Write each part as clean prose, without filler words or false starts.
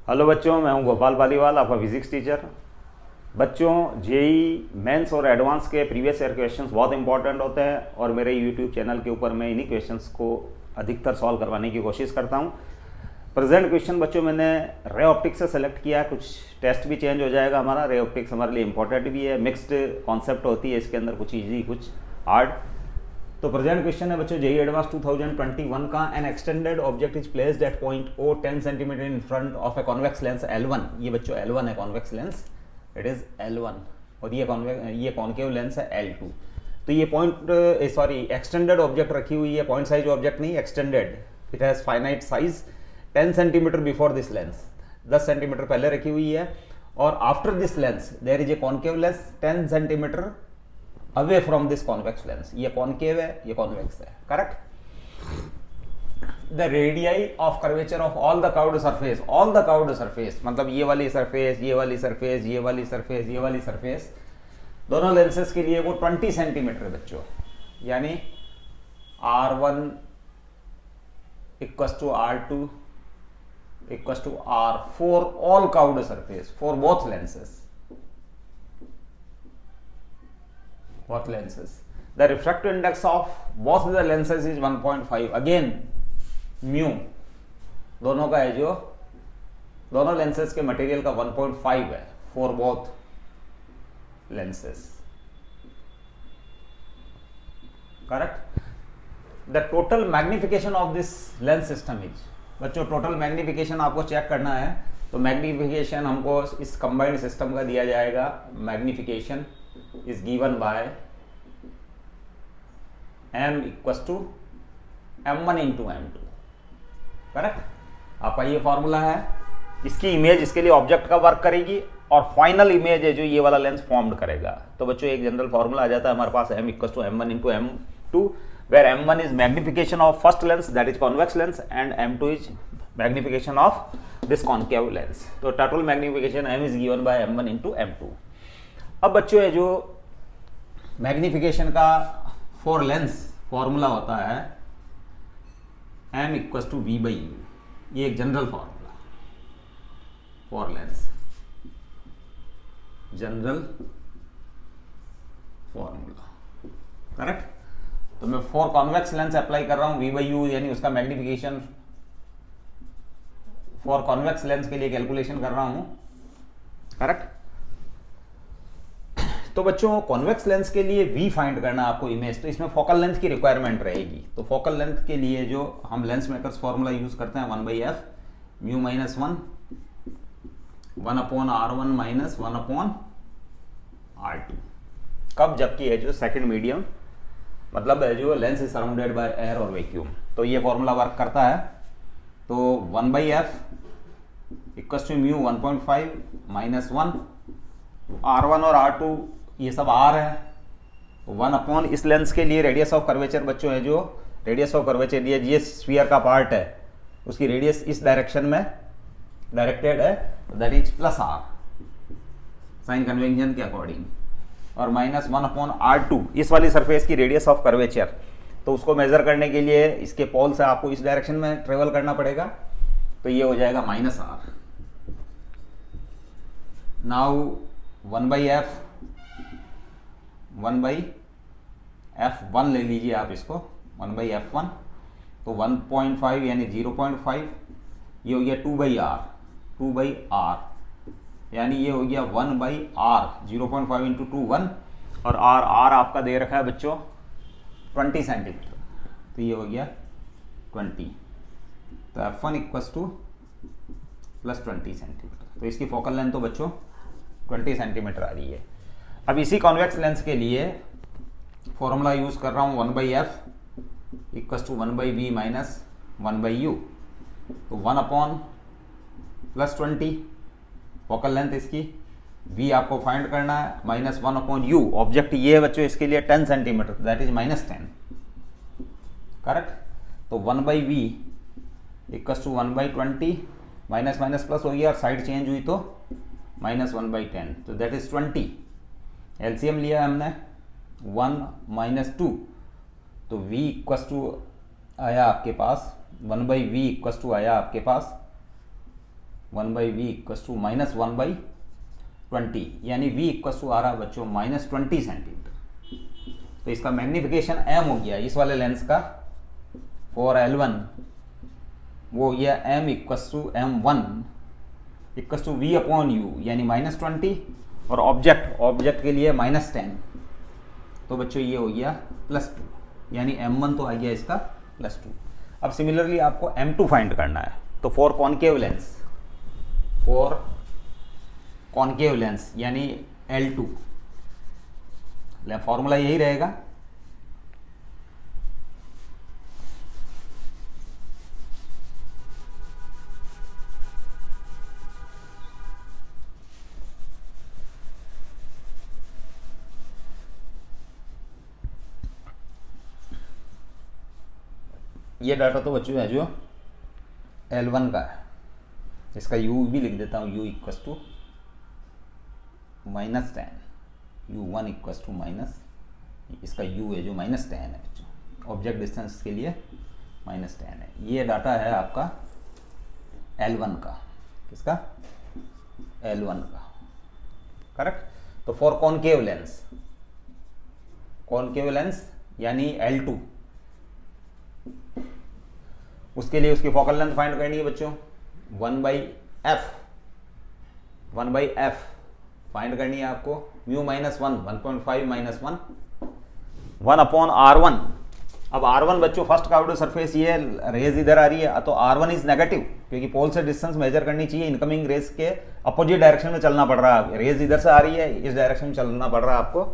Hello बच्चों, मैं हूं गोपाल पालीवाल, आपका फिजिक्स टीचर। बच्चों, जेई मेंस और एडवांस के प्रीवियस ईयर क्वेश्चंस बहुत इंपॉर्टेंट होते हैं और मेरे यूट्यूब चैनल के ऊपर मैं इन्हीं क्वेश्चंस को अधिकतर सॉल्व करवाने की कोशिश करता हूं। प्रेजेंट क्वेश्चन बच्चों मैंने रे ऑप्टिक्स से सेलेक्ट किया है। कुछ टेस्ट भी चेंज हो जाएगा हमारा। रे ऑप्टिक्स हमारे लिए इंपॉर्टेंट भी है, मिक्स्ड कॉन्सेप्ट होती है इसके अंदर, कुछ ईजी कुछ हार्ड। तो प्रेजेंट क्वेश्चन है बच्चों जेई एडवांस 2021 का। An extended object is placed at point O 10 centimetre in front of a convex lens L1। ये बच्चों L1 है convex lens, it is L1। और ये कॉन्केव लेंस है L2। तो ये एक्सटेंडेड ऑब्जेक्ट रखी हुई है, पॉइंट साइज ऑब्जेक्ट नहीं, extended. It has finite size 10 centimetre before this lens, 10 centimetre पहले रखी हुई है। और after this lens there is a concave lens 10 centimetre away from this convex lens. ये कॉन्केव है, ये कॉन्वेक्स है, correct. The radii of curvature of all the curved surface, all the curved surface मतलब ये वाली सरफेस, ये वाली surface, ये वाली सरफेस, ये वाली सरफेस, दोनों लेंसेज के लिए वो 20 सेंटीमीटर बच्चों। यानी R1 equals to R2 equals to R for all curved surface for both lenses. Both lenses. The refractive index of both the lenses is 1.5. Again, mu दोनों का है, जो दोनों लेंसेज के मटेरियल का 1.5 है for both lenses, correct. The total magnification of this lens system is, बच्चों total magnification आपको चेक करना है। तो मैग्निफिकेशन हमको इस कंबाइंड सिस्टम का दिया जाएगा। Magnification is given by m equals to m1 into m2, correct. आपका ये फॉर्मूला है। इसकी इमेज इसके लिए ऑब्जेक्ट का वर्क करेगी और फाइनल इमेज है जो ये वाला लेंस फॉर्म्ड करेगा। तो बच्चों एक जनरल फॉर्मूला आ जाता है हमारे पास, m equals to m1 into m2, where m1 is magnification of first lens, that is convex lens, and m2 is magnification of this concave lens. तो total magnification m is given by m1 into m2। अब बच्चों ये जो magnification का for Lenz formula होता है m equals to v by u. ये एक general formula for lens, general formula, correct. तो मैं फॉर कॉन्वेक्स लेंस अप्लाई कर रहा हूं v बाई यू, यानी उसका मैग्निफिकेशन फॉर कॉन्वेक्स लेंस के लिए कैलकुलेशन कर रहा हूं, करेक्ट। तो बच्चों कॉन्वेक्स लेंस के लिए v फाइंड करना आपको इमेज, तो इसमें फोकल लेंथ की रिक्वायरमेंट रहेगी। तो फोकल लेंथ के लिए जो हम लेंस मेकर्स फॉर्मूला यूज करते हैं 1/f mu minus 1 upon R1 minus 1 upon R2। कब? जबकि है जो सेकंड मीडियम मतलब है जो lens is surrounded by air और वैक्यूम। तो ये फॉर्मूला वर्क करता है। तो 1/f equals to mu 1.5 minus 1, R1 और R2 ये सब R है, 1 अपॉन इस लेंस के लिए रेडियस ऑफ कर्वेचर बच्चों है जो रेडियस ऑफ कर्वेचर ये स्फीयर का पार्ट है, उसकी रेडियस इस डायरेक्शन में डायरेक्टेड है, that is plus R sign convention के अकॉर्डिंग, और माइनस 1 अपॉन R2 इस वाली सरफेस की रेडियस ऑफ कर्वेचर। तो उसको मेजर करने के लिए इसके पोल से आपको इस डायरेक्शन में ट्रेवल करना पड़ेगा। तो ये हो जाएगा माइनस R। नाउ 1/f1 ले लीजिए आप इसको, 1/f1। तो 1.5 यानी 0.5, ये हो गया 2/r, यानी ये हो गया 1/r, 0.5 इंटू 2 1, और r आपका दे रखा है बच्चों 20 सेंटीमीटर। तो ये हो गया 20। तो f1 equals two plus 20 centimetre. तो इसकी फोकल लेंथ तो बच्चों 20 सेंटीमीटर आ रही है। अब इसी कॉन्वेक्स लेंस के लिए फॉर्मूला यूज कर रहा हूं 1/f equals to 1/v minus 1/u। तो 1 अपॉन प्लस 20 फोकल लेंथ इसकी, v आपको फाइंड करना है, माइनस 1 अपॉन u। ऑब्जेक्ट ये है बच्चों, इसके लिए 10 centimetre, that is minus 10, correct. तो 1/v equals to 1/20, minus minus plus हो गया और साइड चेंज हुई तो माइनस 1/10, तो दैट इज 20। एलसीएम लिया है हमने 1 माइनस 2, तो v इक्वस टू आया आपके पास 1/v इक्वस टू आया आपके पास 1/v = -1/20, यानी v = आ रहा बच्चों -20 सेंटीमीटर। तो इसका मैग्नीफिकेशन m हो गया इस वाले लेंस का फॉर L1, वो हो गया m = m1 = v/u, यानी -20, और ऑब्जेक्ट के लिए -10। तो बच्चों ये हो गया +2, यानी m1 तो आ गया इसका +2। अब सिमिलरली आपको m2 फाइंड करना है। तो फॉर कॉनकेव लेंस यानी L2, फॉर्मूला यही रहेगा। ये डाटा तो बच्चों है जो L1 का है, इसका u भी लिख देता हूँ, u = -10, u1 = इसका u है जो -10 है बच्चों, ऑब्जेक्ट डिस्टेंस के लिए -10 है। ये डाटा है आपका L1 का, किसका? L1 का, करेक्ट। तो फॉर कॉनकेव लेंस यानी L2, उसके लिए उसकी फोकल लेंथ फाइंड करनी है बच्चों। 1/f फाइंड करनी है आपको, μ - 1 1.5 - 1/r1। अब r1 बच्चों फर्स्ट कर्व्ड सरफेस, ये रेज इधर आ रही है तो r1 इज नेगेटिव, क्योंकि पोल से डिस्टेंस मेजर करनी चाहिए, इनकमिंग रेज के अपोजिट डायरेक्शन में चलना पड़ रहा है। रेज इधर से आ रही है, इस डायरेक्शन में चलना पड़ रहा है आपको।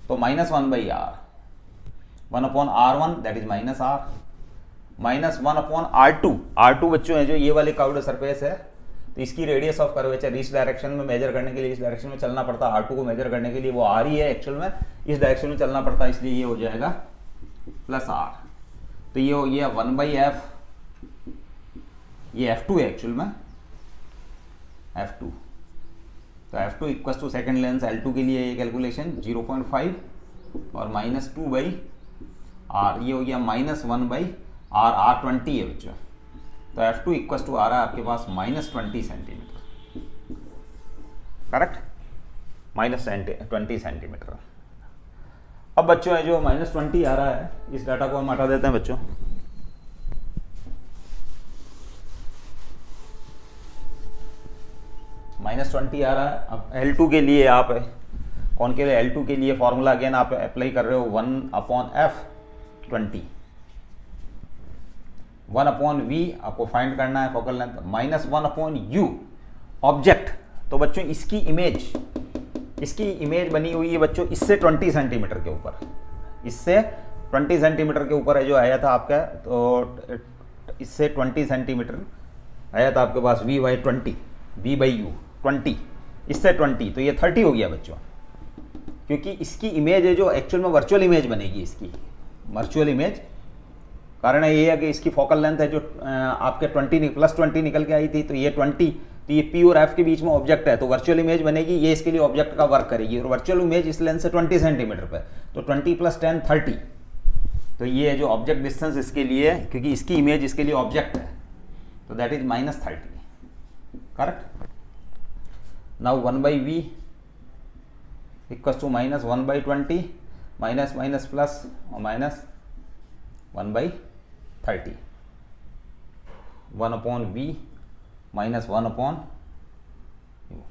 तो -1/r, 1/r1 that is -r, -1/r2 बच्चों है जो ये वाले कर्व्ड सरफेस है, तो इसकी रेडियस ऑफ कर्वेचर इस डायरेक्शन में मेजर करने के लिए इस डायरेक्शन में चलना पड़ता है। R2 को मेजर करने के लिए वो आ रही है, एक्चुअल में इस डायरेक्शन में चलना पड़ता है, इसलिए ये हो जाएगा +r। तो ये हो गया 1/f, ये F2 है एक्चुअल में, F2। तो F2 = सेकेंड लेंस L2 के लिए ये कैलकुलेशन 0.5 और -2/r, ये हो गया -1/r, R20 है बच्चों। तो F2 = आ रहा है आपके पास -20 सेंटीमीटर, करेक्ट, -20 सेंटीमीटर। अब बच्चों है जो -20 आ रहा है, इस डाटा को हम हटा देते हैं बच्चों। -20 आ रहा है। अब L2 के लिए आप कॉनकेव L2 के लिए फॉर्मूला अगेन आप अप्लाई कर रहे हो, 1/f 20, 1/v आपको फाइंड करना है फोकल लेंथ, -1/u ऑब्जेक्ट। तो बच्चों इसकी इमेज बनी हुई है बच्चों इससे 20 सेंटीमीटर के ऊपर, इससे 20 सेंटीमीटर के ऊपर है जो आया था आपका, तो इससे 20 सेंटीमीटर आया था आपके पास v/20, v/u 20, इससे 20, तो ये 30 हो गया बच्चों, क्योंकि इसकी इमेज है जो एक्चुअल में वर्चुअल इमेज बनेगी, इसकी वर्चुअल इमेज। कारण ये है कि इसकी फोकल लेंथ है जो आपके +20 निकल के आई थी, तो ये 20, तो ये P और F के बीच में ऑब्जेक्ट है, तो वर्चुअल इमेज बनेगी, ये इसके लिए ऑब्जेक्ट का वर्क करेगी, और वर्चुअल इमेज इस लेंथ से 20 सेंटीमीटर पे, तो 20 + 10 30। तो ये जो ऑब्जेक्ट डिस्टेंस इसके लिए, क्योंकि इसकी इमेज इसके लिए ऑब्जेक्ट है, तो that is -30, correct. Now 1/v = -1/20 minus plus और -1/30, 1/v - 1/u,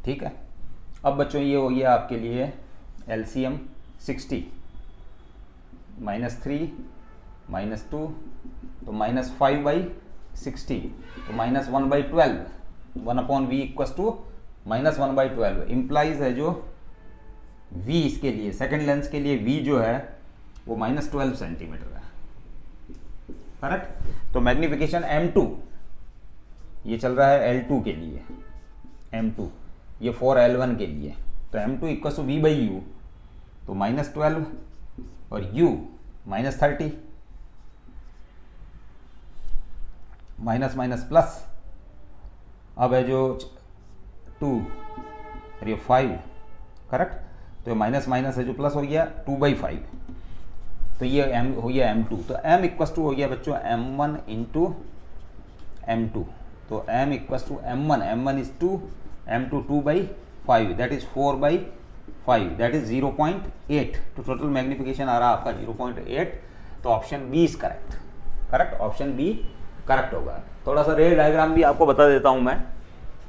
ठीक है। अब बच्चों ये हो गया आपके लिए LCM 60, -3 -2 तो -5/60, तो -1/12, 1/v = -1/12 इम्प्लाइज है जो v इसके लिए सेकेंड लेंस के लिए v जो है वो -12 सेंटीमीटर है, करेक्ट। तो मैग्निफिकेशन M2 ये चल रहा है L2 के लिए, M2 ये 4L1 के लिए, तो M2 = v/u, तो -12 और u -30, माइनस माइनस प्लस, अब है जो 2 और ये 5, करेक्ट। तो माइनस माइनस है जो प्लस हो गया 2/5, तो ये m हो गया M2, तो m = हो गया बच्चों M1 × M2, तो m equals to m1 is 2, m2 2/5, that is 4/5, that is 0.8। तो टोटल मैग्नीफिकेशन आ रहा है आपका 0.8। तो option B is correct. Correct, option B correct होगा। थोड़ा सा रे डायग्राम भी आपको बता देता हूँ मैं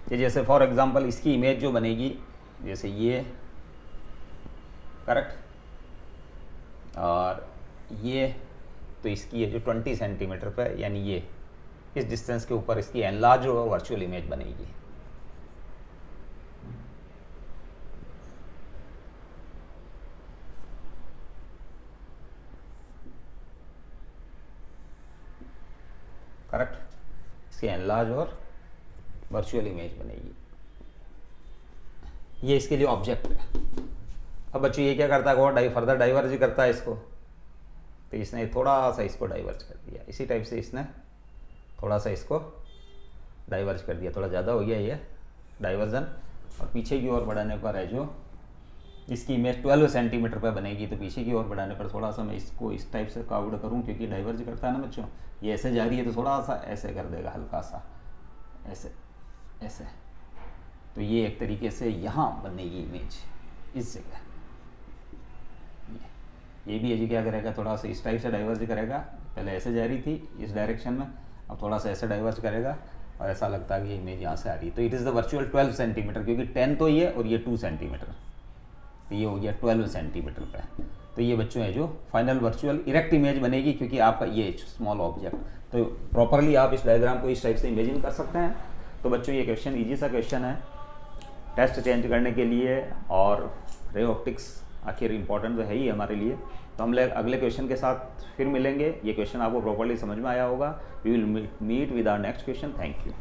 कि जैसे फॉर एग्जांपल इसकी इमेज जो बनेगी जैसे ये, करेक्ट, और ये, तो इसकी ये जो 20 सेंटीमीटर पे यानी ये इस डिस्टेंस के ऊपर इसकी एनलार्ज वर्चुअल इमेज बनेगी। करेक्ट, इसकी एनलार्ज और वर्चुअल इमेज बनेगी। ये इसके लिए ऑब्जेक्ट है। अब बच्चों ये क्या करता है, और फर्दर डाइवर्ज करता है इसको, तो इसने थोड़ा सा इसको डाइवर्ज कर दिया। इसी टाइप से इसने थोड़ा सा इसको डाइवर्ज कर दिया, थोड़ा ज़्यादा हो गया ये डाइवर्जन। और पीछे की ओर बढ़ाने पर है जो इसकी इमेज 12 सेंटीमीटर पर बनेगी, तो पीछे की ओर बढ़ाने पर थोड़ा सा मैं इसको इस टाइप से काउड करूँ, क्योंकि डाइवर्ज करता है ना बच्चों, ये ऐसे जा रही है तो थोड़ा सा ऐसे कर देगा, हल्का सा ऐसे ऐसे। तो ये एक तरीके से यहाँ बनेगी इमेज इस जगह। ये भी है जी क्या करेगा, थोड़ा सा इस टाइप से डाइवर्ज करेगा। पहले ऐसे जा रही थी इस डायरेक्शन में, अब थोड़ा सा ऐसे डाइवर्ज करेगा और ऐसा लगता है कि ये इमेज यहाँ से आ रही है। तो it is the virtual 12 centimetre, क्योंकि 10 तो ये और ये 2 सेंटीमीटर, तो ये हो गया 12 सेंटीमीटर पे। तो ये बच्चों है जो फाइनल वर्चुअल इरेक्ट इमेज बनेगी, क्योंकि आपका ये स्मॉल ऑब्जेक्ट। तो प्रॉपरली आप इस डायग्राम को इस टाइप से इमेजिन कर सकते हैं। तो बच्चों ये क्वेश्चन ईजी सा क्वेश्चन है टेस्ट चेंज करने के लिए, और रे ऑप्टिक्स आखिर इंपॉर्टेंट तो है ही हमारे लिए। तो हम अगले क्वेश्चन के साथ फिर मिलेंगे। ये क्वेश्चन आपको प्रॉपर्ली समझ में आया होगा। We will meet with our next question. Thank you.